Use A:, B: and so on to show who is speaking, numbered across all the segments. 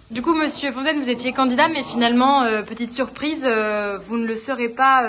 A: Du coup, Monsieur Fontaine, vous étiez candidat, mais finalement, petite surprise, vous ne le serez pas,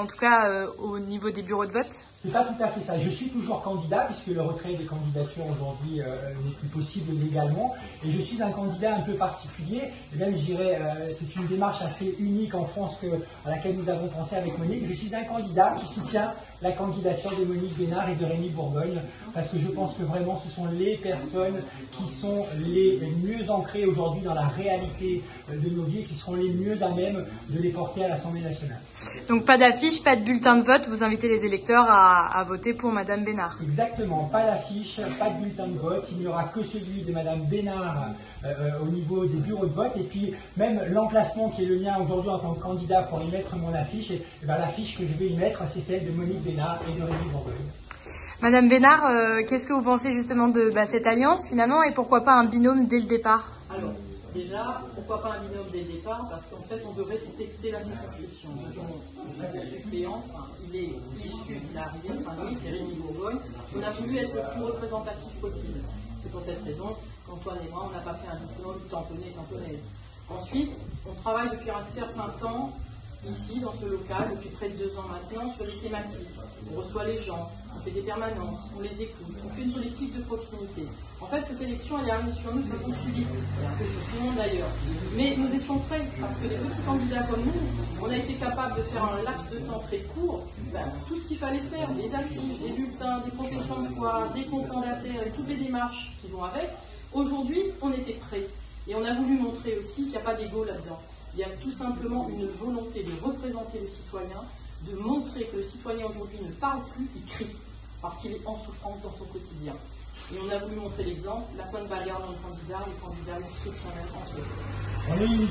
A: en tout cas au niveau des bureaux de vote.
B: C'est pas tout à fait ça. Je suis toujours candidat puisque le retrait des candidatures aujourd'hui n'est plus possible légalement. Et je suis un candidat un peu particulier. Et même, je dirais, c'est une démarche assez unique en France à laquelle nous avons pensé avec Monique. Je suis un candidat qui soutient la candidature de Monique Bénard et de Rémy Bourgogne parce que je pense que vraiment ce sont les personnes qui sont les mieux ancrées aujourd'hui dans la réalité de nos vies et qui seront les mieux à même de les porter à l'Assemblée nationale.
A: Donc pas d'affiche, pas de bulletin de vote, vous invitez les électeurs à voter pour Madame Bénard.
B: Exactement, pas d'affiche, pas de bulletin de vote, il n'y aura que celui de Madame Bénard au niveau des bureaux de vote et puis même l'emplacement qui est le mien aujourd'hui en tant que candidat pour y mettre mon affiche, et l'affiche que je vais y mettre c'est celle de Monique Bénard et de Rémy Bourgogne.
A: Madame Bénard, qu'est-ce que vous pensez justement de cette alliance finalement et pourquoi pas un binôme dès le départ?
C: Alors, déjà, pourquoi pas un binôme dès le départ? Parce qu'en fait, on veut respecter la circonscription. Le suppléant, il est issu de l'arrivée de Saint-Louis, c'est Rémy Bourgogne. On a voulu être le plus représentatif possible. C'est pour cette raison qu'Antoine et moi, on n'a pas fait un binôme tamponnaise. Ensuite, on travaille depuis un certain temps ici, dans ce local, depuis près de 2 ans maintenant, sur les thématiques. On reçoit les gens, on fait des permanences, on les écoute, on fait une politique de proximité. En fait, cette élection, elle est arrivée sur nous de façon subite, un peu sur tout le monde d'ailleurs. Mais nous étions prêts, parce que des petits candidats comme nous, on a été capable de faire un laps de temps très court, tout ce qu'il fallait faire, des affiches, des bulletins, des professions de foi, des comptes mandataires et toutes les démarches qui vont avec. Aujourd'hui, on était prêts. Et on a voulu montrer aussi qu'il n'y a pas d'ego là-dedans. Il y a tout simplement une volonté de représenter le citoyen, de montrer que le citoyen aujourd'hui ne parle plus, il crie, parce qu'il est en souffrance dans son quotidien. Et on a voulu montrer l'exemple, la bonne bagarre dans le candidat nous soutient même entre eux.
B: On est unis.